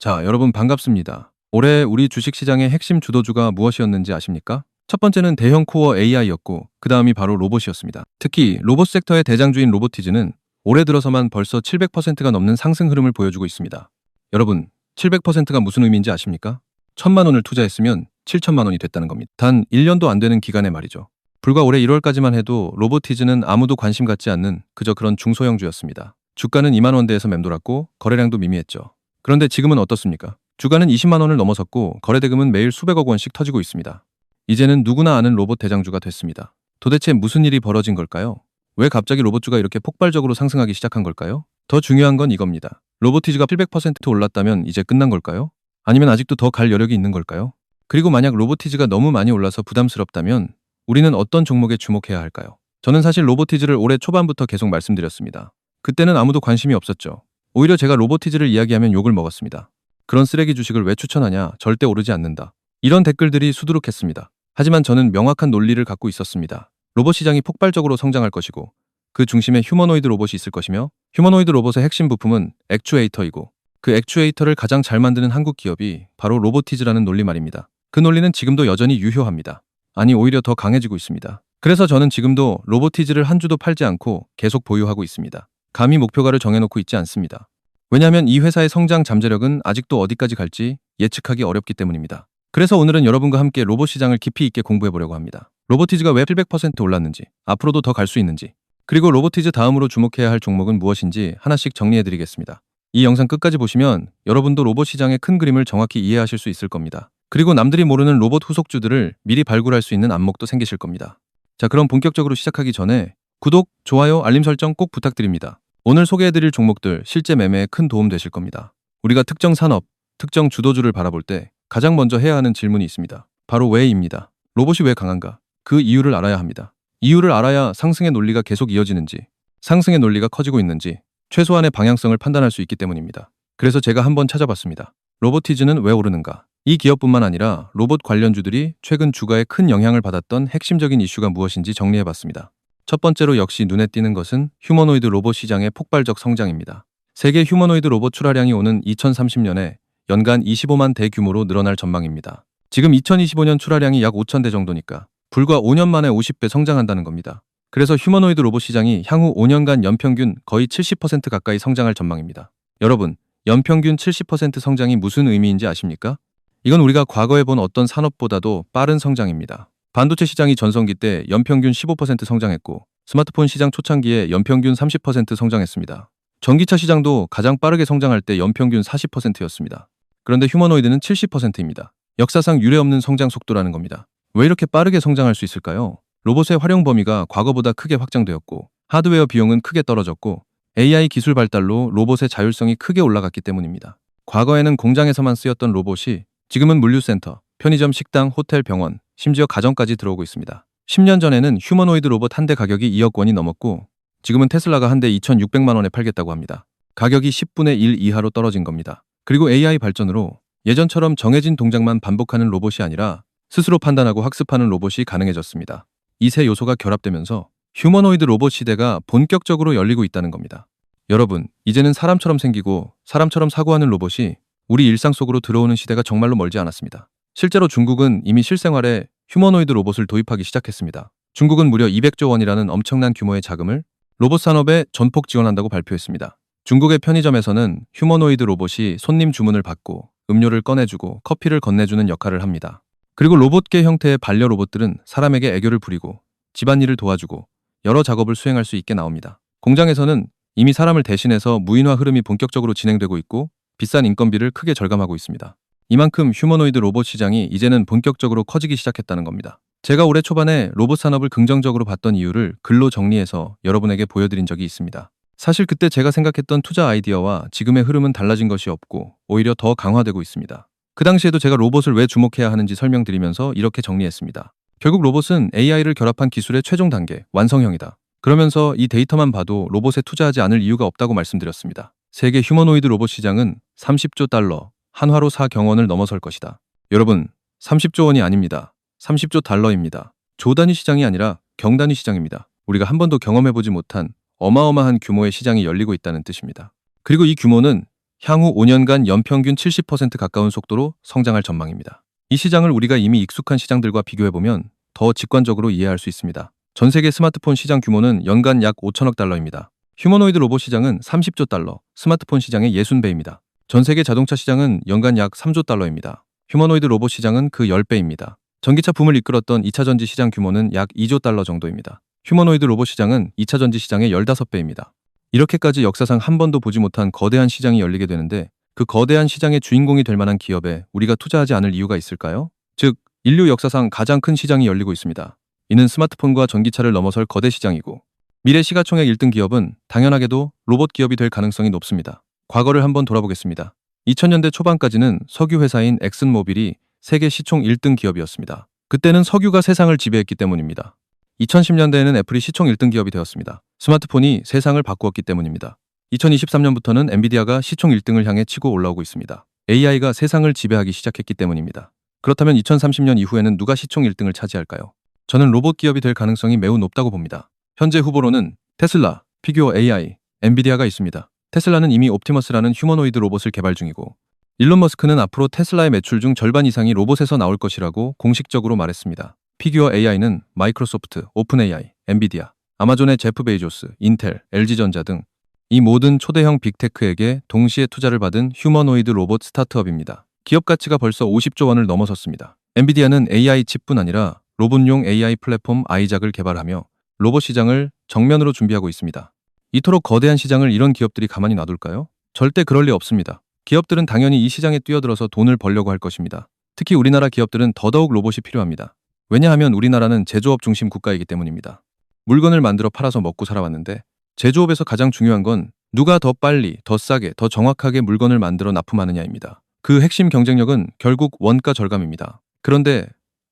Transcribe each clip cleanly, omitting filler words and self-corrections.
자, 여러분 반갑습니다. 올해 우리 주식시장의 핵심 주도주가 무엇이었는지 아십니까? 첫 번째는 대형 코어 AI였고 그 다음이 바로 로봇이었습니다. 특히 로봇 섹터의 대장주인 로보티즈는 올해 들어서만 벌써 700%가 넘는 상승 흐름을 보여주고 있습니다. 여러분, 700%가 무슨 의미인지 아십니까? 1,000만 원을 투자했으면 7천만 원이 됐다는 겁니다. 단 1년도 안 되는 기간에 말이죠. 불과 올해 1월까지만 해도 로보티즈는 아무도 관심 갖지 않는 그저 그런 중소형주였습니다. 주가는 2만 원대에서 맴돌았고 거래량도 미미했죠. 그런데 지금은 어떻습니까? 주가는 20만 원을 넘어섰고 거래대금은 매일 수백억 원씩 터지고 있습니다. 이제는 누구나 아는 로봇 대장주가 됐습니다. 도대체 무슨 일이 벌어진 걸까요? 왜 갑자기 로봇주가 이렇게 폭발적으로 상승하기 시작한 걸까요? 더 중요한 건 이겁니다. 로보티즈가 700% 올랐다면 이제 끝난 걸까요? 아니면 아직도 더 갈 여력이 있는 걸까요? 그리고 만약 로보티즈가 너무 많이 올라서 부담스럽다면 우리는 어떤 종목에 주목해야 할까요? 저는 사실 로보티즈를 올해 초반부터 계속 말씀드렸습니다. 그때는 아무도 관심이 없었죠. 오히려 제가 로보티즈를 이야기하면 욕을 먹었습니다. 그런 쓰레기 주식을 왜 추천하냐? 절대 오르지 않는다. 이런 댓글들이 수두룩했습니다. 하지만 저는 명확한 논리를 갖고 있었습니다. 로봇 시장이 폭발적으로 성장할 것이고 그 중심에 휴머노이드 로봇이 있을 것이며 휴머노이드 로봇의 핵심 부품은 액추에이터이고 그 액추에이터를 가장 잘 만드는 한국 기업이 바로 로보티즈라는 논리 말입니다. 그 논리는 지금도 여전히 유효합니다. 아니, 오히려 더 강해지고 있습니다. 그래서 저는 지금도 로보티즈를 한 주도 팔지 않고 계속 보유하고 있습니다. 감히 목표가를 정해놓고 있지 않습니다. 왜냐하면 이 회사의 성장 잠재력은 아직도 어디까지 갈지 예측하기 어렵기 때문입니다. 그래서 오늘은 여러분과 함께 로봇 시장을 깊이 있게 공부해보려고 합니다. 로보티즈가 왜 700% 올랐는지, 앞으로도 더 갈 수 있는지, 그리고 로보티즈 다음으로 주목해야 할 종목은 무엇인지 하나씩 정리해드리겠습니다. 이 영상 끝까지 보시면 여러분도 로봇 시장의 큰 그림을 정확히 이해하실 수 있을 겁니다. 그리고 남들이 모르는 로봇 후속주들을 미리 발굴할 수 있는 안목도 생기실 겁니다. 자, 그럼 본격적으로 시작하기 전에 구독, 좋아요, 알림 설정 꼭 부탁드립니다. 오늘 소개해드릴 종목들 실제 매매에 큰 도움 되실 겁니다. 우리가 특정 산업, 특정 주도주를 바라볼 때 가장 먼저 해야 하는 질문이 있습니다. 바로 왜입니다. 로봇이 왜 강한가? 그 이유를 알아야 합니다. 이유를 알아야 상승의 논리가 계속 이어지는지, 상승의 논리가 커지고 있는지 최소한의 방향성을 판단할 수 있기 때문입니다. 그래서 제가 한번 찾아봤습니다. 로보티즈는 왜 오르는가? 이 기업뿐만 아니라 로봇 관련주들이 최근 주가에 큰 영향을 받았던 핵심적인 이슈가 무엇인지 정리해봤습니다. 첫 번째로 역시 눈에 띄는 것은 휴머노이드 로봇 시장의 폭발적 성장입니다. 세계 휴머노이드 로봇 출하량이 오는 2030년에 연간 25만 대 규모로 늘어날 전망입니다. 지금 2025년 출하량이 약 5천 대 정도니까 불과 5년 만에 50배 성장한다는 겁니다. 그래서 휴머노이드 로봇 시장이 향후 5년간 연평균 거의 70% 가까이 성장할 전망입니다. 여러분, 연평균 70% 성장이 무슨 의미인지 아십니까? 이건 우리가 과거에 본 어떤 산업보다도 빠른 성장입니다. 반도체 시장이 전성기 때 연평균 15% 성장했고 스마트폰 시장 초창기에 연평균 30% 성장했습니다. 전기차 시장도 가장 빠르게 성장할 때 연평균 40%였습니다. 그런데 휴머노이드는 70%입니다. 역사상 유례없는 성장 속도라는 겁니다. 왜 이렇게 빠르게 성장할 수 있을까요? 로봇의 활용 범위가 과거보다 크게 확장되었고 하드웨어 비용은 크게 떨어졌고 AI 기술 발달로 로봇의 자율성이 크게 올라갔기 때문입니다. 과거에는 공장에서만 쓰였던 로봇이 지금은 물류센터, 편의점, 식당, 호텔, 병원, 심지어 가정까지 들어오고 있습니다. 10년 전에는 휴머노이드 로봇 한 대 가격이 2억 원이 넘었고 지금은 테슬라가 한 대 2,600만 원에 팔겠다고 합니다. 가격이 10분의 1 이하로 떨어진 겁니다. 그리고 AI 발전으로 예전처럼 정해진 동작만 반복하는 로봇이 아니라 스스로 판단하고 학습하는 로봇이 가능해졌습니다. 이 세 요소가 결합되면서 휴머노이드 로봇 시대가 본격적으로 열리고 있다는 겁니다. 여러분, 이제는 사람처럼 생기고 사람처럼 사고하는 로봇이 우리 일상 속으로 들어오는 시대가 정말로 멀지 않았습니다. 실제로 중국은 이미 실생활에 휴머노이드 로봇을 도입하기 시작했습니다. 중국은 무려 200조 원이라는 엄청난 규모의 자금을 로봇 산업에 전폭 지원한다고 발표했습니다. 중국의 편의점에서는 휴머노이드 로봇이 손님 주문을 받고 음료를 꺼내주고 커피를 건네주는 역할을 합니다. 그리고 로봇계 형태의 반려 로봇들은 사람에게 애교를 부리고 집안일을 도와주고 여러 작업을 수행할 수 있게 나옵니다. 공장에서는 이미 사람을 대신해서 무인화 흐름이 본격적으로 진행되고 있고 비싼 인건비를 크게 절감하고 있습니다. 이만큼 휴머노이드 로봇 시장이 이제는 본격적으로 커지기 시작했다는 겁니다. 제가 올해 초반에 로봇 산업을 긍정적으로 봤던 이유를 글로 정리해서 여러분에게 보여드린 적이 있습니다. 사실 그때 제가 생각했던 투자 아이디어와 지금의 흐름은 달라진 것이 없고 오히려 더 강화되고 있습니다. 그 당시에도 제가 로봇을 왜 주목해야 하는지 설명드리면서 이렇게 정리했습니다. 결국 로봇은 AI를 결합한 기술의 최종 단계, 완성형이다. 그러면서 이 데이터만 봐도 로봇에 투자하지 않을 이유가 없다고 말씀드렸습니다. 세계 휴머노이드 로봇 시장은 30조 달러, 한화로 4경원을 넘어설 것이다. 여러분, 30조 원이 아닙니다. 30조 달러입니다. 조 단위 시장이 아니라 경 단위 시장입니다. 우리가 한 번도 경험해보지 못한 어마어마한 규모의 시장이 열리고 있다는 뜻입니다. 그리고 이 규모는 향후 5년간 연평균 70% 가까운 속도로 성장할 전망입니다. 이 시장을 우리가 이미 익숙한 시장들과 비교해보면 더 직관적으로 이해할 수 있습니다. 전 세계 스마트폰 시장 규모는 연간 약 5천억 달러입니다. 휴머노이드 로봇 시장은 30조 달러, 스마트폰 시장의 60배입니다. 전 세계 자동차 시장은 연간 약 3조 달러입니다. 휴머노이드 로봇 시장은 그 10배입니다. 전기차 붐을 이끌었던 2차 전지 시장 규모는 약 2조 달러 정도입니다. 휴머노이드 로봇 시장은 2차 전지 시장의 15배입니다. 이렇게까지 역사상 한 번도 보지 못한 거대한 시장이 열리게 되는데 그 거대한 시장의 주인공이 될 만한 기업에 우리가 투자하지 않을 이유가 있을까요? 즉, 인류 역사상 가장 큰 시장이 열리고 있습니다. 이는 스마트폰과 전기차를 넘어설 거대 시장이고 미래 시가총액 1등 기업은 당연하게도 로봇 기업이 될 가능성이 높습니다. 과거를 한번 돌아보겠습니다. 2000년대 초반까지는 석유 회사인 엑슨모빌이 세계 시총 1등 기업이었습니다. 그때는 석유가 세상을 지배했기 때문입니다. 2010년대에는 애플이 시총 1등 기업이 되었습니다. 스마트폰이 세상을 바꾸었기 때문입니다. 2023년부터는 엔비디아가 시총 1등을 향해 치고 올라오고 있습니다. AI가 세상을 지배하기 시작했기 때문입니다. 그렇다면 2030년 이후에는 누가 시총 1등을 차지할까요? 저는 로봇 기업이 될 가능성이 매우 높다고 봅니다. 현재 후보로는 테슬라, 피규어 AI, 엔비디아가 있습니다. 테슬라는 이미 옵티머스라는 휴머노이드 로봇을 개발 중이고 일론 머스크는 앞으로 테슬라의 매출 중 절반 이상이 로봇에서 나올 것이라고 공식적으로 말했습니다. 피규어 AI는 마이크로소프트, 오픈 AI, 엔비디아, 아마존의 제프 베이조스, 인텔, LG전자 등 이 모든 초대형 빅테크에게 동시에 투자를 받은 휴머노이드 로봇 스타트업입니다. 기업 가치가 벌써 50조 원을 넘어섰습니다. 엔비디아는 AI 칩뿐 아니라 로봇용 AI 플랫폼 아이작을 개발하며 로봇 시장을 정면으로 준비하고 있습니다. 이토록 거대한 시장을 이런 기업들이 가만히 놔둘까요? 절대 그럴 리 없습니다. 기업들은 당연히 이 시장에 뛰어들어서 돈을 벌려고 할 것입니다. 특히 우리나라 기업들은 더더욱 로봇이 필요합니다. 왜냐하면 우리나라는 제조업 중심 국가이기 때문입니다. 물건을 만들어 팔아서 먹고 살아왔는데 제조업에서 가장 중요한 건 누가 더 빨리, 더 싸게, 더 정확하게 물건을 만들어 납품하느냐입니다. 그 핵심 경쟁력은 결국 원가 절감입니다. 그런데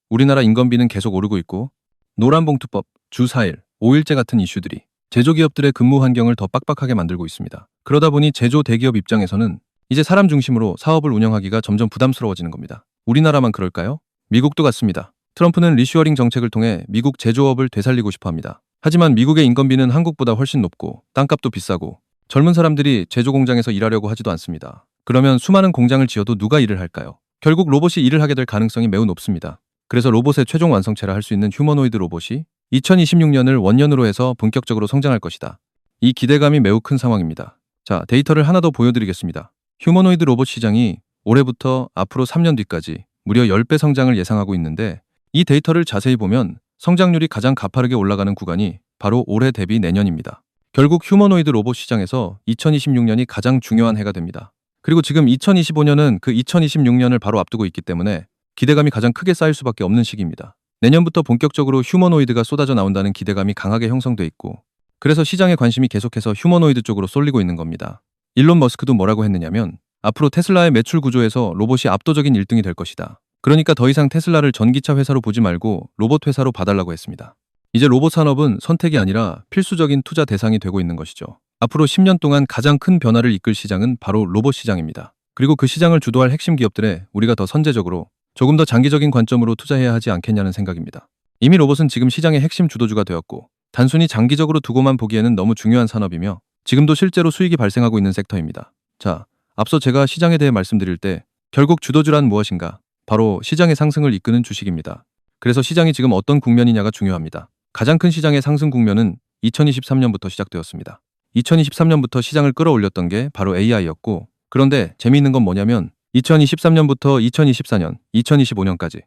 우리나라 인건비는 계속 오르고 있고 노란봉투법, 주 4일, 5일제 같은 이슈들이 제조기업들의 근무 환경을 더 빡빡하게 만들고 있습니다. 그러다 보니 제조 대기업 입장에서는 이제 사람 중심으로 사업을 운영하기가 점점 부담스러워지는 겁니다. 우리나라만 그럴까요? 미국도 같습니다. 트럼프는 리슈어링 정책을 통해 미국 제조업을 되살리고 싶어 합니다. 하지만 미국의 인건비는 한국보다 훨씬 높고 땅값도 비싸고 젊은 사람들이 제조 공장에서 일하려고 하지도 않습니다. 그러면 수많은 공장을 지어도 누가 일을 할까요? 결국 로봇이 일을 하게 될 가능성이 매우 높습니다. 그래서 로봇의 최종 완성체라 할 수 있는 휴머노이드 로봇이 2026년을 원년으로 해서 본격적으로 성장할 것이다. 이 기대감이 매우 큰 상황입니다. 자, 데이터를 하나 더 보여드리겠습니다. 휴머노이드 로봇 시장이 올해부터 앞으로 3년 뒤까지 무려 10배 성장을 예상하고 있는데 이 데이터를 자세히 보면 성장률이 가장 가파르게 올라가는 구간이 바로 올해 대비 내년입니다. 결국 휴머노이드 로봇 시장에서 2026년이 가장 중요한 해가 됩니다. 그리고 지금 2025년은 그 2026년을 바로 앞두고 있기 때문에 기대감이 가장 크게 쌓일 수밖에 없는 시기입니다. 내년부터 본격적으로 휴머노이드가 쏟아져 나온다는 기대감이 강하게 형성돼 있고 그래서 시장의 관심이 계속해서 휴머노이드 쪽으로 쏠리고 있는 겁니다. 일론 머스크도 뭐라고 했느냐면 앞으로 테슬라의 매출 구조에서 로봇이 압도적인 1등이 될 것이다. 그러니까 더 이상 테슬라를 전기차 회사로 보지 말고 로봇 회사로 봐달라고 했습니다. 이제 로봇 산업은 선택이 아니라 필수적인 투자 대상이 되고 있는 것이죠. 앞으로 10년 동안 가장 큰 변화를 이끌 시장은 바로 로봇 시장입니다. 그리고 그 시장을 주도할 핵심 기업들에 우리가 더 선제적으로 조금 더 장기적인 관점으로 투자해야 하지 않겠냐는 생각입니다. 이미 로봇은 지금 시장의 핵심 주도주가 되었고 단순히 장기적으로 두고만 보기에는 너무 중요한 산업이며 지금도 실제로 수익이 발생하고 있는 섹터입니다. 자, 앞서 제가 시장에 대해 말씀드릴 때 결국 주도주란 무엇인가? 바로 시장의 상승을 이끄는 주식입니다. 그래서 시장이 지금 어떤 국면이냐가 중요합니다. 가장 큰 시장의 상승 국면은 2023년부터 시작되었습니다. 2023년부터 시장을 끌어올렸던 게 바로 AI였고 그런데 재미있는 건 뭐냐면 2023년부터 2024년, 2025년까지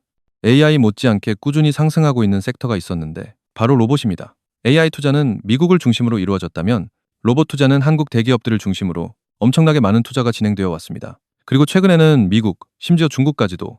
AI 못지않게 꾸준히 상승하고 있는 섹터가 있었는데 바로 로봇입니다. AI 투자는 미국을 중심으로 이루어졌다면 로봇 투자는 한국 대기업들을 중심으로 엄청나게 많은 투자가 진행되어 왔습니다. 그리고 최근에는 미국, 심지어 중국까지도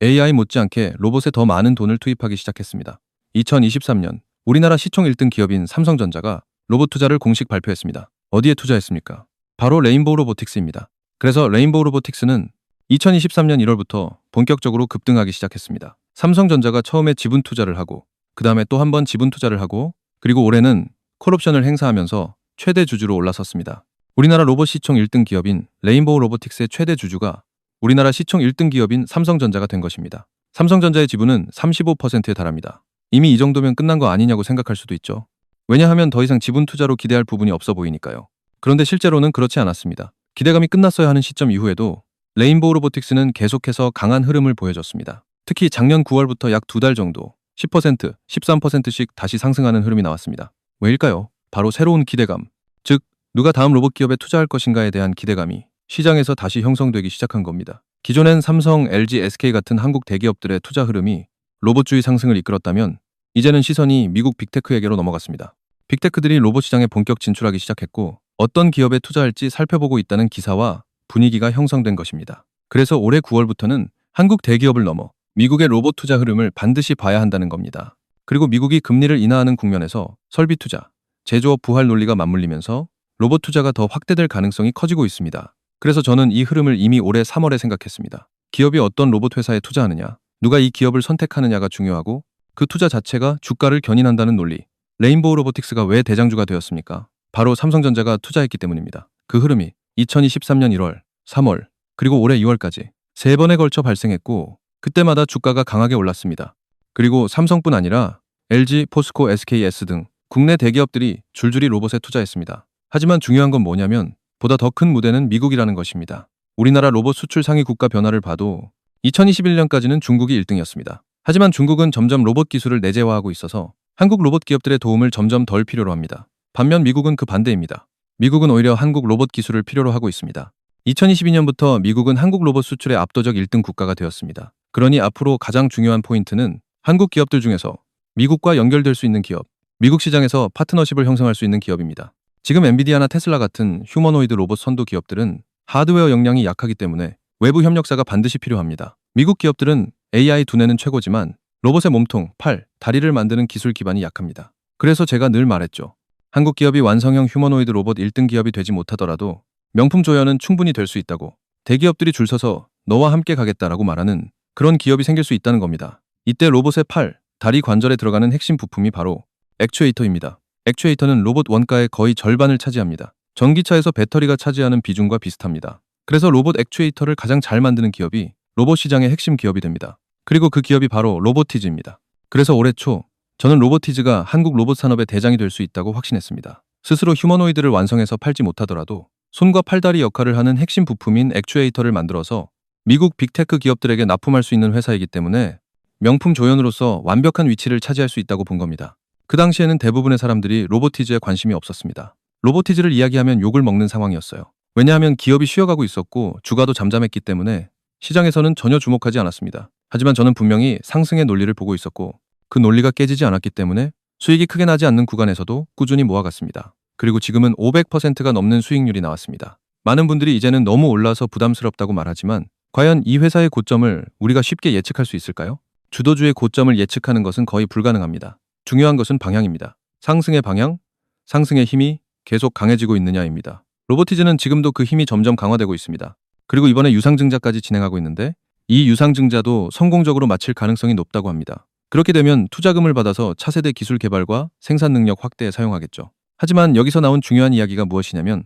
AI 못지않게 로봇에 더 많은 돈을 투입하기 시작했습니다. 2023년 우리나라 시총 1등 기업인 삼성전자가 로봇 투자를 공식 발표했습니다. 어디에 투자했습니까? 바로 레인보우 로보틱스입니다. 그래서 레인보우 로보틱스는 2023년 1월부터 본격적으로 급등하기 시작했습니다. 삼성전자가 처음에 지분 투자를 하고 그 다음에 또 한 번 지분 투자를 하고 그리고 올해는 콜옵션을 행사하면서 최대 주주로 올라섰습니다. 우리나라 로봇 시총 1등 기업인 레인보우 로보틱스의 최대 주주가 우리나라 시총 1등 기업인 삼성전자가 된 것입니다. 삼성전자의 지분은 35%에 달합니다. 이미 이 정도면 끝난 거 아니냐고 생각할 수도 있죠. 왜냐하면 더 이상 지분 투자로 기대할 부분이 없어 보이니까요. 그런데 실제로는 그렇지 않았습니다. 기대감이 끝났어야 하는 시점 이후에도 레인보우 로보틱스는 계속해서 강한 흐름을 보여줬습니다. 특히 작년 9월부터 약 2달 정도 10%, 13%씩 다시 상승하는 흐름이 나왔습니다. 왜일까요? 바로 새로운 기대감, 즉 누가 다음 로봇 기업에 투자할 것인가에 대한 기대감이 시장에서 다시 형성되기 시작한 겁니다. 기존엔 삼성, LG, SK 같은 한국 대기업들의 투자 흐름이 로봇주의 상승을 이끌었다면 이제는 시선이 미국 빅테크에게로 넘어갔습니다. 빅테크들이 로봇 시장에 본격 진출하기 시작했고 어떤 기업에 투자할지 살펴보고 있다는 기사와 분위기가 형성된 것입니다. 그래서 올해 9월부터는 한국 대기업을 넘어 미국의 로봇 투자 흐름을 반드시 봐야 한다는 겁니다. 그리고 미국이 금리를 인하하는 국면에서 설비 투자, 제조업 부활 논리가 맞물리면서 로봇 투자가 더 확대될 가능성이 커지고 있습니다. 그래서 저는 이 흐름을 이미 올해 3월에 생각했습니다. 기업이 어떤 로봇 회사에 투자하느냐, 누가 이 기업을 선택하느냐가 중요하고 그 투자 자체가 주가를 견인한다는 논리. 레인보우 로보틱스가 왜 대장주가 되었습니까? 바로 삼성전자가 투자했기 때문입니다. 그 흐름이 2023년 1월, 3월, 그리고 올해 2월까지 3번에 걸쳐 발생했고 그때마다 주가가 강하게 올랐습니다. 그리고 삼성뿐 아니라 LG, 포스코, SKS 등 국내 대기업들이 줄줄이 로봇에 투자했습니다. 하지만 중요한 건 뭐냐면 보다 더 큰 무대는 미국이라는 것입니다. 우리나라 로봇 수출 상위 국가 변화를 봐도 2021년까지는 중국이 1등이었습니다. 하지만 중국은 점점 로봇 기술을 내재화하고 있어서 한국 로봇 기업들의 도움을 점점 덜 필요로 합니다. 반면 미국은 그 반대입니다. 미국은 오히려 한국 로봇 기술을 필요로 하고 있습니다. 2022년부터 미국은 한국 로봇 수출의 압도적 1등 국가가 되었습니다. 그러니 앞으로 가장 중요한 포인트는 한국 기업들 중에서 미국과 연결될 수 있는 기업, 미국 시장에서 파트너십을 형성할 수 있는 기업입니다. 지금 엔비디아나 테슬라 같은 휴머노이드 로봇 선도 기업들은 하드웨어 역량이 약하기 때문에 외부 협력사가 반드시 필요합니다. 미국 기업들은 AI 두뇌는 최고지만 로봇의 몸통, 팔, 다리를 만드는 기술 기반이 약합니다. 그래서 제가 늘 말했죠. 한국 기업이 완성형 휴머노이드 로봇 1등 기업이 되지 못하더라도 명품 조연은 충분히 될 수 있다고 대기업들이 줄 서서 너와 함께 가겠다라고 말하는 그런 기업이 생길 수 있다는 겁니다. 이때 로봇의 팔, 다리 관절에 들어가는 핵심 부품이 바로 액추에이터입니다. 액추에이터는 로봇 원가의 거의 절반을 차지합니다. 전기차에서 배터리가 차지하는 비중과 비슷합니다. 그래서 로봇 액추에이터를 가장 잘 만드는 기업이 로봇 시장의 핵심 기업이 됩니다. 그리고 그 기업이 바로 로보티즈입니다. 그래서 올해 초 저는 로보티즈가 한국 로봇 산업의 대장이 될 수 있다고 확신했습니다. 스스로 휴머노이드를 완성해서 팔지 못하더라도 손과 팔다리 역할을 하는 핵심 부품인 액추에이터를 만들어서 미국 빅테크 기업들에게 납품할 수 있는 회사이기 때문에 명품 조연으로서 완벽한 위치를 차지할 수 있다고 본 겁니다. 그 당시에는 대부분의 사람들이 로보티즈에 관심이 없었습니다. 로보티즈를 이야기하면 욕을 먹는 상황이었어요. 왜냐하면 기업이 쉬어가고 있었고 주가도 잠잠했기 때문에 시장에서는 전혀 주목하지 않았습니다. 하지만 저는 분명히 상승의 논리를 보고 있었고 그 논리가 깨지지 않았기 때문에 수익이 크게 나지 않는 구간에서도 꾸준히 모아갔습니다. 그리고 지금은 500%가 넘는 수익률이 나왔습니다. 많은 분들이 이제는 너무 올라서 부담스럽다고 말하지만 과연 이 회사의 고점을 우리가 쉽게 예측할 수 있을까요? 주도주의 고점을 예측하는 것은 거의 불가능합니다. 중요한 것은 방향입니다. 상승의 방향, 상승의 힘이 계속 강해지고 있느냐입니다. 로보티즈는 지금도 그 힘이 점점 강화되고 있습니다. 그리고 이번에 유상증자까지 진행하고 있는데 이 유상증자도 성공적으로 마칠 가능성이 높다고 합니다. 그렇게 되면 투자금을 받아서 차세대 기술 개발과 생산 능력 확대에 사용하겠죠. 하지만 여기서 나온 중요한 이야기가 무엇이냐면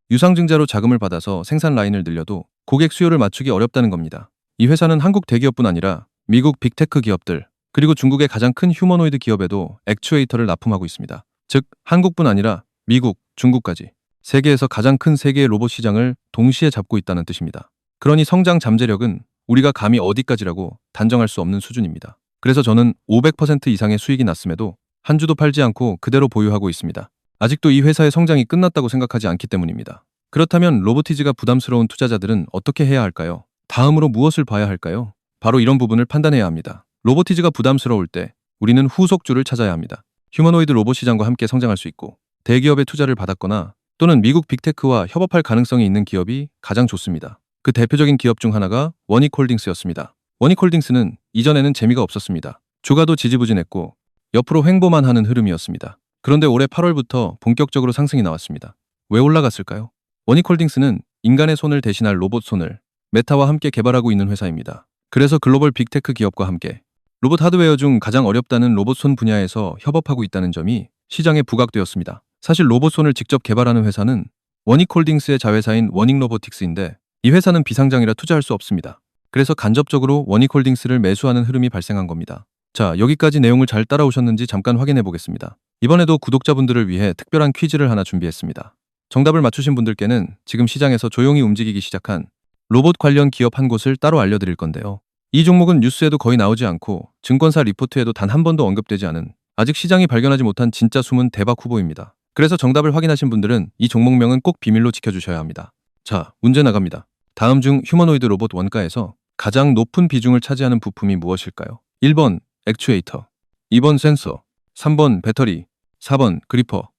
유상증자로 자금을 받아서 생산 라인을 늘려도 고객 수요를 맞추기 어렵다는 겁니다. 이 회사는 한국 대기업뿐 아니라 미국 빅테크 기업들 그리고 중국의 가장 큰 휴머노이드 기업에도 액추에이터를 납품하고 있습니다. 즉 한국뿐 아니라 미국, 중국까지 세계에서 가장 큰 세계의 로봇 시장을 동시에 잡고 있다는 뜻입니다. 그러니 성장 잠재력은 우리가 감히 어디까지라고 단정할 수 없는 수준입니다. 그래서 저는 500% 이상의 수익이 났음에도 한 주도 팔지 않고 그대로 보유하고 있습니다. 아직도 이 회사의 성장이 끝났다고 생각하지 않기 때문입니다. 그렇다면 로보티즈가 부담스러운 투자자들은 어떻게 해야 할까요? 다음으로 무엇을 봐야 할까요? 바로 이런 부분을 판단해야 합니다. 로보티즈가 부담스러울 때 우리는 후속주를 찾아야 합니다. 휴머노이드 로봇 시장과 함께 성장할 수 있고 대기업의 투자를 받았거나 또는 미국 빅테크와 협업할 가능성이 있는 기업이 가장 좋습니다. 그 대표적인 기업 중 하나가 워닉홀딩스였습니다. 워닉홀딩스는 이전에는 재미가 없었습니다. 주가도 지지부진했고 옆으로 횡보만 하는 흐름이었습니다. 그런데 올해 8월부터 본격적으로 상승이 나왔습니다. 왜 올라갔을까요? 워닉홀딩스는 인간의 손을 대신할 로봇 손을 메타와 함께 개발하고 있는 회사입니다. 그래서 글로벌 빅테크 기업과 함께 로봇 하드웨어 중 가장 어렵다는 로봇 손 분야에서 협업하고 있다는 점이 시장에 부각되었습니다. 사실 로봇 손을 직접 개발하는 회사는 워닉홀딩스의 자회사인 워닉로보틱스인데 이 회사는 비상장이라 투자할 수 없습니다. 그래서 간접적으로 워닉홀딩스를 매수하는 흐름이 발생한 겁니다. 자, 여기까지 내용을 잘 따라오셨는지 잠깐 확인해 보겠습니다. 이번에도 구독자분들을 위해 특별한 퀴즈를 하나 준비했습니다. 정답을 맞추신 분들께는 지금 시장에서 조용히 움직이기 시작한 로봇 관련 기업 한 곳을 따로 알려드릴 건데요. 이 종목은 뉴스에도 거의 나오지 않고 증권사 리포트에도 단 한 번도 언급되지 않은 아직 시장이 발견하지 못한 진짜 숨은 대박 후보입니다. 그래서 정답을 확인하신 분들은 이 종목명은 꼭 비밀로 지켜주셔야 합니다. 자, 문제 나갑니다. 다음 중 휴머노이드 로봇 원가에서 가장 높은 비중을 차지하는 부품이 무엇일까요? 1번 액추에이터, 2번 센서, 3번 배터리, 4번 그리퍼.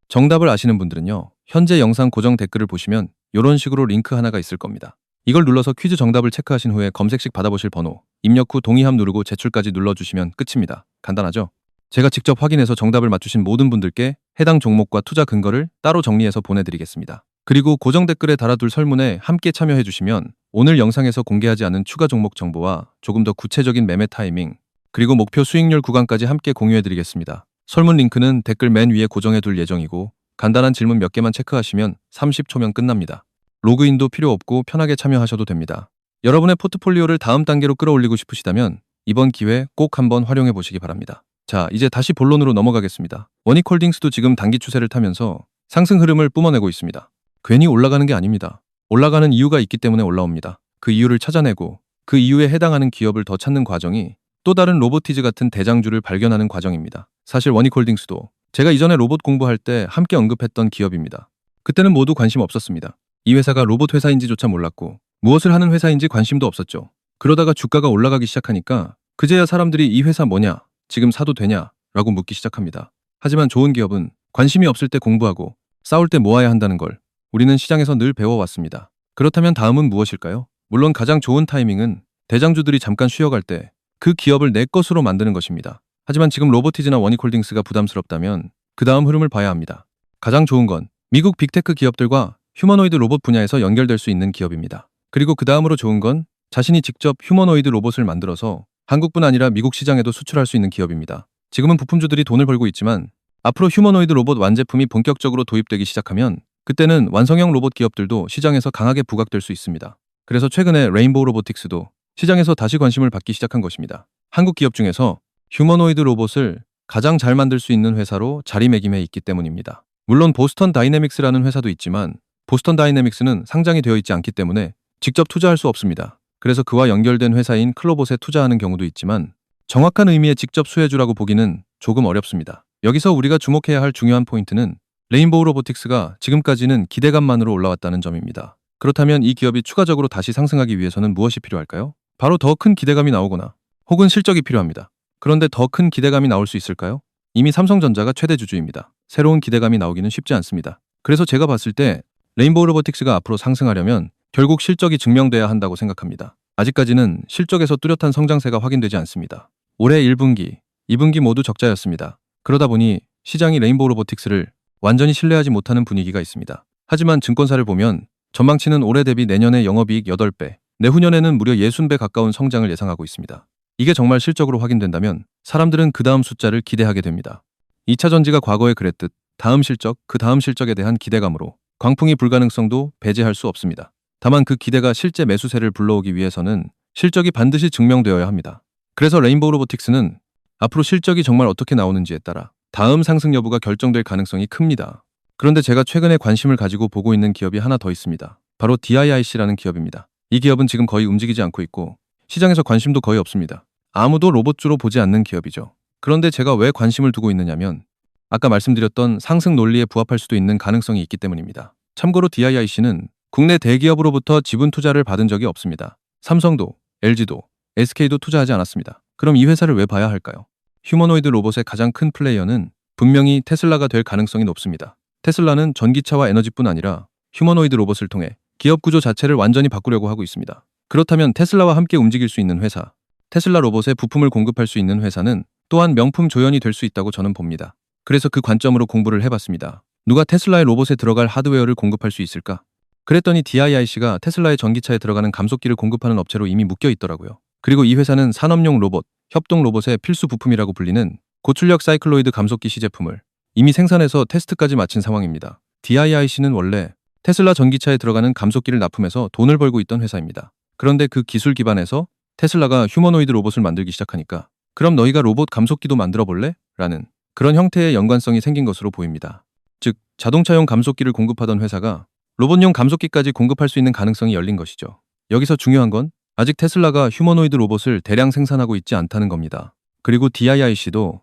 정답을 아시는 분들은요, 현재 영상 고정 댓글을 보시면 이런 식으로 링크 하나가 있을 겁니다. 이걸 눌러서 퀴즈 정답을 체크하신 후에 검색식 받아보실 번호, 입력 후 동의함 누르고 제출까지 눌러주시면 끝입니다. 간단하죠? 제가 직접 확인해서 정답을 맞추신 모든 분들께 해당 종목과 투자 근거를 따로 정리해서 보내드리겠습니다. 그리고 고정 댓글에 달아둘 설문에 함께 참여해주시면 오늘 영상에서 공개하지 않은 추가 종목 정보와 조금 더 구체적인 매매 타이밍, 그리고 목표 수익률 구간까지 함께 공유해드리겠습니다. 설문 링크는 댓글 맨 위에 고정해둘 예정이고 간단한 질문 몇 개만 체크하시면 30초면 끝납니다. 로그인도 필요 없고 편하게 참여하셔도 됩니다. 여러분의 포트폴리오를 다음 단계로 끌어올리고 싶으시다면 이번 기회 꼭 한번 활용해 보시기 바랍니다. 자, 이제 다시 본론으로 넘어가겠습니다. 원익홀딩스도 지금 단기 추세를 타면서 상승 흐름을 뿜어내고 있습니다. 괜히 올라가는 게 아닙니다. 올라가는 이유가 있기 때문에 올라옵니다. 그 이유를 찾아내고 그 이유에 해당하는 기업을 더 찾는 과정이 또 다른 로보티즈 같은 대장주를 발견하는 과정입니다. 사실 원익홀딩스도 제가 이전에 로봇 공부할 때 함께 언급했던 기업입니다. 그때는 모두 관심 없었습니다. 이 회사가 로봇 회사인지조차 몰랐고 무엇을 하는 회사인지 관심도 없었죠. 그러다가 주가가 올라가기 시작하니까 그제야 사람들이 이 회사 뭐냐, 지금 사도 되냐 라고 묻기 시작합니다. 하지만 좋은 기업은 관심이 없을 때 공부하고 싸울 때 모아야 한다는 걸 우리는 시장에서 늘 배워왔습니다. 그렇다면 다음은 무엇일까요? 물론 가장 좋은 타이밍은 대장주들이 잠깐 쉬어갈 때 그 기업을 내 것으로 만드는 것입니다. 하지만 지금 로보티즈나 원익홀딩스가 부담스럽다면 그 다음 흐름을 봐야 합니다. 가장 좋은 건 미국 빅테크 기업들과 휴머노이드 로봇 분야에서 연결될 수 있는 기업입니다. 그리고 그 다음으로 좋은 건 자신이 직접 휴머노이드 로봇을 만들어서 한국뿐 아니라 미국 시장에도 수출할 수 있는 기업입니다. 지금은 부품주들이 돈을 벌고 있지만 앞으로 휴머노이드 로봇 완제품이 본격적으로 도입되기 시작하면 그때는 완성형 로봇 기업들도 시장에서 강하게 부각될 수 있습니다. 그래서 최근에 레인보우 로보틱스도 시장에서 다시 관심을 받기 시작한 것입니다. 한국 기업 중에서 휴머노이드 로봇을 가장 잘 만들 수 있는 회사로 자리매김해 있기 때문입니다. 물론 보스턴 다이내믹스라는 회사도 있지만 보스턴 다이내믹스는 상장이 되어 있지 않기 때문에 직접 투자할 수 없습니다. 그래서 그와 연결된 회사인 클로봇에 투자하는 경우도 있지만 정확한 의미의 직접 수혜주라고 보기는 조금 어렵습니다. 여기서 우리가 주목해야 할 중요한 포인트는 레인보우 로보틱스가 지금까지는 기대감만으로 올라왔다는 점입니다. 그렇다면 이 기업이 추가적으로 다시 상승하기 위해서는 무엇이 필요할까요? 바로 더 큰 기대감이 나오거나 혹은 실적이 필요합니다. 그런데 더 큰 기대감이 나올 수 있을까요? 이미 삼성전자가 최대 주주입니다. 새로운 기대감이 나오기는 쉽지 않습니다. 그래서 제가 봤을 때 레인보우 로보틱스가 앞으로 상승하려면 결국 실적이 증명돼야 한다고 생각합니다. 아직까지는 실적에서 뚜렷한 성장세가 확인되지 않습니다. 올해 1분기, 2분기 모두 적자였습니다. 그러다 보니 시장이 레인보우 로보틱스를 완전히 신뢰하지 못하는 분위기가 있습니다. 하지만 증권사를 보면 전망치는 올해 대비 내년에 영업이익 8배, 내후년에는 무려 60배 가까운 성장을 예상하고 있습니다. 이게 정말 실적으로 확인된다면 사람들은 그 다음 숫자를 기대하게 됩니다. 2차 전지가 과거에 그랬듯 다음 실적, 그 다음 실적에 대한 기대감으로 광풍이 불가능성도 배제할 수 없습니다. 다만 그 기대가 실제 매수세를 불러오기 위해서는 실적이 반드시 증명되어야 합니다. 그래서 레인보우 로보틱스는 앞으로 실적이 정말 어떻게 나오는지에 따라 다음 상승 여부가 결정될 가능성이 큽니다. 그런데 제가 최근에 관심을 가지고 보고 있는 기업이 하나 더 있습니다. 바로 DIIC라는 기업입니다. 이 기업은 지금 거의 움직이지 않고 있고 시장에서 관심도 거의 없습니다. 아무도 로봇주로 보지 않는 기업이죠. 그런데 제가 왜 관심을 두고 있느냐면 아까 말씀드렸던 상승 논리에 부합할 수도 있는 가능성이 있기 때문입니다. 참고로 DIIC는 국내 대기업으로부터 지분 투자를 받은 적이 없습니다. 삼성도, LG도, SK도 투자하지 않았습니다. 그럼 이 회사를 왜 봐야 할까요? 휴머노이드 로봇의 가장 큰 플레이어는 분명히 테슬라가 될 가능성이 높습니다. 테슬라는 전기차와 에너지뿐 아니라 휴머노이드 로봇을 통해 기업 구조 자체를 완전히 바꾸려고 하고 있습니다. 그렇다면 테슬라와 함께 움직일 수 있는 회사, 테슬라 로봇에 부품을 공급할 수 있는 회사는 또한 명품 조연이 될 수 있다고 저는 봅니다. 그래서 그 관점으로 공부를 해봤습니다. 누가 테슬라의 로봇에 들어갈 하드웨어를 공급할 수 있을까? 그랬더니 DIIC가 테슬라의 전기차에 들어가는 감속기를 공급하는 업체로 이미 묶여 있더라고요. 그리고 이 회사는 산업용 로봇, 협동 로봇의 필수 부품이라고 불리는 고출력 사이클로이드 감속기 시제품을 이미 생산해서 테스트까지 마친 상황입니다. DIIC는 원래 테슬라 전기차에 들어가는 감속기를 납품해서 돈을 벌고 있던 회사입니다. 그런데 그 기술 기반에서 테슬라가 휴머노이드 로봇을 만들기 시작하니까 그럼 너희가 로봇 감속기도 만들어 볼래? 라는 그런 형태의 연관성이 생긴 것으로 보입니다. 즉 자동차용 감속기를 공급하던 회사가 로봇용 감속기까지 공급할 수 있는 가능성이 열린 것이죠. 여기서 중요한 건 아직 테슬라가 휴머노이드 로봇을 대량 생산하고 있지 않다는 겁니다. 그리고 DIIC도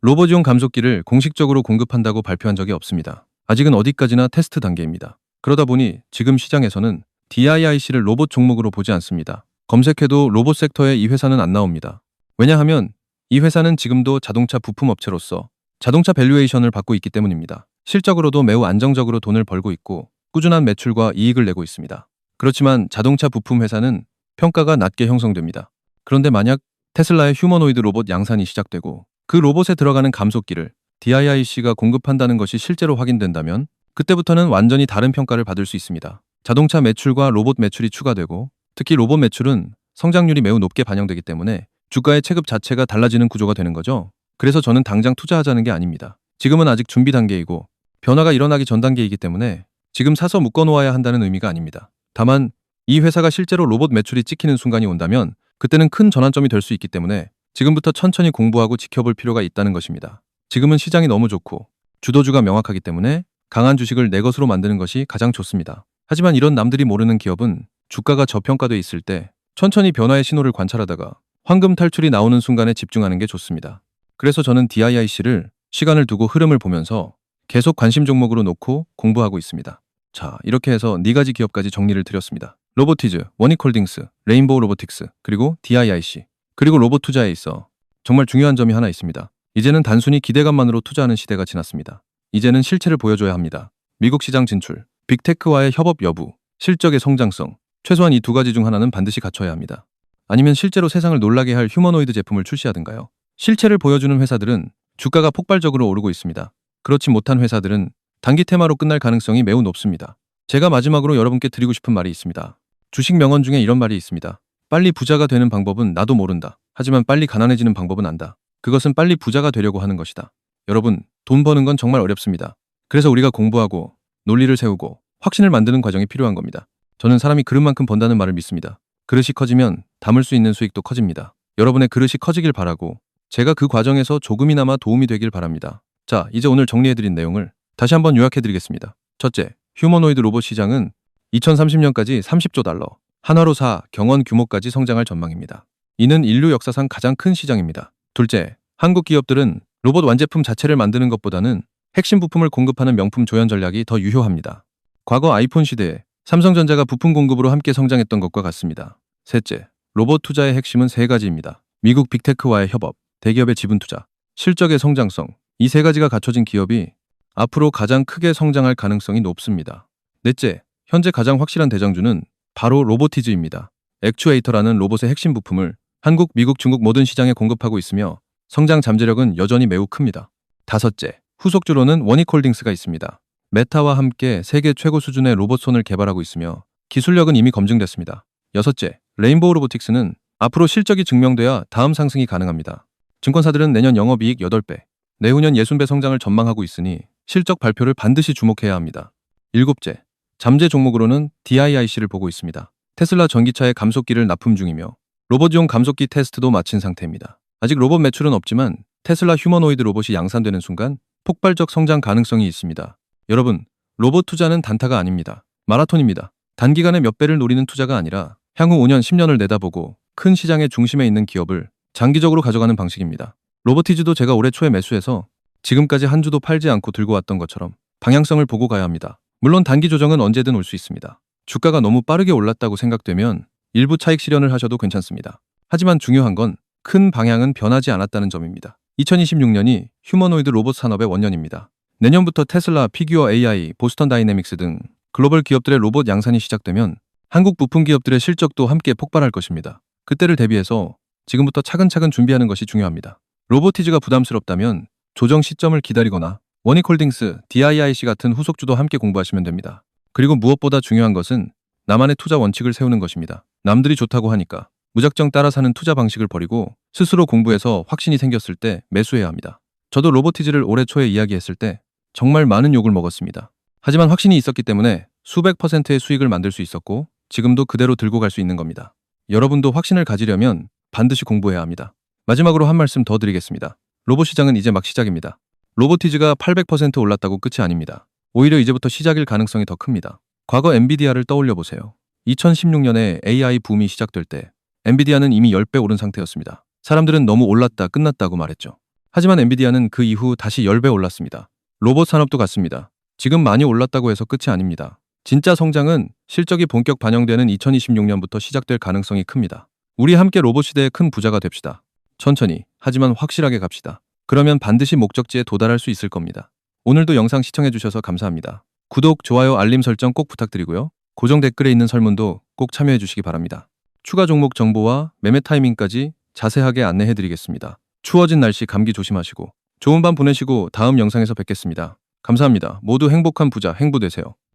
로봇용 감속기를 공식적으로 공급한다고 발표한 적이 없습니다. 아직은 어디까지나 테스트 단계입니다. 그러다 보니 지금 시장에서는 DIIC를 로봇 종목으로 보지 않습니다. 검색해도 로봇 섹터에 이 회사는 안 나옵니다. 왜냐하면 이 회사는 지금도 자동차 부품 업체로서 자동차 밸류에이션을 받고 있기 때문입니다. 실적으로도 매우 안정적으로 돈을 벌고 있고 꾸준한 매출과 이익을 내고 있습니다. 그렇지만 자동차 부품 회사는 평가가 낮게 형성됩니다. 그런데 만약 테슬라의 휴머노이드 로봇 양산이 시작되고 그 로봇에 들어가는 감속기를 DIIC가 공급한다는 것이 실제로 확인된다면 그때부터는 완전히 다른 평가를 받을 수 있습니다. 자동차 매출과 로봇 매출이 추가되고 특히 로봇 매출은 성장률이 매우 높게 반영되기 때문에 주가의 체급 자체가 달라지는 구조가 되는 거죠. 그래서 저는 당장 투자하자는 게 아닙니다. 지금은 아직 준비 단계이고 변화가 일어나기 전 단계이기 때문에 지금 사서 묶어놓아야 한다는 의미가 아닙니다. 다만 이 회사가 실제로 로봇 매출이 찍히는 순간이 온다면 그때는 큰 전환점이 될 수 있기 때문에 지금부터 천천히 공부하고 지켜볼 필요가 있다는 것입니다. 지금은 시장이 너무 좋고 주도주가 명확하기 때문에 강한 주식을 내 것으로 만드는 것이 가장 좋습니다. 하지만 이런 남들이 모르는 기업은 주가가 저평가돼 있을 때 천천히 변화의 신호를 관찰하다가 황금 탈출이 나오는 순간에 집중하는 게 좋습니다. 그래서 저는 DIIC를 시간을 두고 흐름을 보면서 계속 관심 종목으로 놓고 공부하고 있습니다. 자, 이렇게 해서 4가지 기업까지 정리를 드렸습니다. 로보티즈, 워닉홀딩스, 레인보우 로보틱스, 그리고 DIIC. 그리고 로봇 투자에 있어 정말 중요한 점이 하나 있습니다. 이제는 단순히 기대감만으로 투자하는 시대가 지났습니다. 이제는 실체를 보여줘야 합니다. 미국 시장 진출, 빅테크와의 협업 여부, 실적의 성장성, 최소한 이 2가지 중 하나는 반드시 갖춰야 합니다. 아니면 실제로 세상을 놀라게 할 휴머노이드 제품을 출시하든가요. 실체를 보여주는 회사들은 주가가 폭발적으로 오르고 있습니다. 그렇지 못한 회사들은 단기 테마로 끝날 가능성이 매우 높습니다. 제가 마지막으로 여러분께 드리고 싶은 말이 있습니다. 주식 명언 중에 이런 말이 있습니다. 빨리 부자가 되는 방법은 나도 모른다. 하지만 빨리 가난해지는 방법은 안다. 그것은 빨리 부자가 되려고 하는 것이다. 여러분, 돈 버는 건 정말 어렵습니다. 그래서 우리가 공부하고 논리를 세우고 확신을 만드는 과정이 필요한 겁니다. 저는 사람이 그릇만큼 번다는 말을 믿습니다. 그릇이 커지면 담을 수 있는 수익도 커집니다. 여러분의 그릇이 커지길 바라고 제가 그 과정에서 조금이나마 도움이 되길 바랍니다. 자, 이제 오늘 정리해드린 내용을 다시 한번 요약해드리겠습니다. 첫째, 휴머노이드 로봇 시장은 2030년까지 30조 달러, 한화로 경원 규모까지 성장할 전망입니다. 이는 인류 역사상 가장 큰 시장입니다. 둘째, 한국 기업들은 로봇 완제품 자체를 만드는 것보다는 핵심 부품을 공급하는 명품 조연 전략이 더 유효합니다. 과거 아이폰 시대에 삼성전자가 부품 공급으로 함께 성장했던 것과 같습니다. 셋째, 로봇 투자의 핵심은 3가지입니다. 미국 빅테크와의 협업, 대기업의 지분 투자, 실적의 성장성, 이 3가지가 갖춰진 기업이 앞으로 가장 크게 성장할 가능성이 높습니다. 넷째, 현재 가장 확실한 대장주는 바로 로보티즈입니다. 액추에이터라는 로봇의 핵심 부품을 한국, 미국, 중국 모든 시장에 공급하고 있으며 성장 잠재력은 여전히 매우 큽니다. 다섯째, 후속주로는 워닉홀딩스가 있습니다. 메타와 함께 세계 최고 수준의 로봇손을 개발하고 있으며 기술력은 이미 검증됐습니다. 여섯째, 레인보우 로보틱스는 앞으로 실적이 증명돼야 다음 상승이 가능합니다. 증권사들은 내년 영업이익 8배, 내후년 60배 성장을 전망하고 있으니 실적 발표를 반드시 주목해야 합니다. 일곱째, 잠재 종목으로는 DIIC를 보고 있습니다. 테슬라 전기차의 감속기를 납품 중이며 로봇용 감속기 테스트도 마친 상태입니다. 아직 로봇 매출은 없지만 테슬라 휴머노이드 로봇이 양산되는 순간 폭발적 성장 가능성이 있습니다. 여러분, 로봇 투자는 단타가 아닙니다. 마라톤입니다. 단기간에 몇 배를 노리는 투자가 아니라 향후 5년, 10년을 내다보고 큰 시장의 중심에 있는 기업을 장기적으로 가져가는 방식입니다. 로보티즈도 제가 올해 초에 매수해서 지금까지 한 주도 팔지 않고 들고 왔던 것처럼 방향성을 보고 가야 합니다. 물론 단기 조정은 언제든 올 수 있습니다. 주가가 너무 빠르게 올랐다고 생각되면 일부 차익 실현을 하셔도 괜찮습니다. 하지만 중요한 건 큰 방향은 변하지 않았다는 점입니다. 2026년이 휴머노이드 로봇 산업의 원년입니다. 내년부터 테슬라, 피규어 AI, 보스턴 다이내믹스 등 글로벌 기업들의 로봇 양산이 시작되면 한국 부품 기업들의 실적도 함께 폭발할 것입니다. 그때를 대비해서 지금부터 차근차근 준비하는 것이 중요합니다. 로보티즈가 부담스럽다면 조정 시점을 기다리거나 워닉홀딩스, DIIC 같은 후속주도 함께 공부하시면 됩니다. 그리고 무엇보다 중요한 것은 나만의 투자 원칙을 세우는 것입니다. 남들이 좋다고 하니까 무작정 따라 사는 투자 방식을 버리고 스스로 공부해서 확신이 생겼을 때 매수해야 합니다. 저도 로보티즈를 올해 초에 이야기했을 때 정말 많은 욕을 먹었습니다. 하지만 확신이 있었기 때문에 수백 %의 수익을 만들 수 있었고 지금도 그대로 들고 갈 수 있는 겁니다. 여러분도 확신을 가지려면 반드시 공부해야 합니다. 마지막으로 한 말씀 더 드리겠습니다. 로봇 시장은 이제 막 시작입니다. 로보티즈가 800% 올랐다고 끝이 아닙니다. 오히려 이제부터 시작일 가능성이 더 큽니다. 과거 엔비디아를 떠올려 보세요. 2016년에 AI 붐이 시작될 때 엔비디아는 이미 10배 오른 상태였습니다. 사람들은 너무 올랐다 끝났다고 말했죠. 하지만 엔비디아는 그 이후 다시 10배 올랐습니다. 로봇 산업도 같습니다. 지금 많이 올랐다고 해서 끝이 아닙니다. 진짜 성장은 실적이 본격 반영되는 2026년부터 시작될 가능성이 큽니다. 우리 함께 로봇 시대의 큰 부자가 됩시다. 천천히, 하지만 확실하게 갑시다. 그러면 반드시 목적지에 도달할 수 있을 겁니다. 오늘도 영상 시청해주셔서 감사합니다. 구독, 좋아요, 알림 설정 꼭 부탁드리고요. 고정 댓글에 있는 설문도 꼭 참여해주시기 바랍니다. 추가 종목 정보와 매매 타이밍까지 자세하게 안내해드리겠습니다. 추워진 날씨 감기 조심하시고 좋은 밤 보내시고 다음 영상에서 뵙겠습니다. 감사합니다. 모두 행복한 부자, 행부 되세요.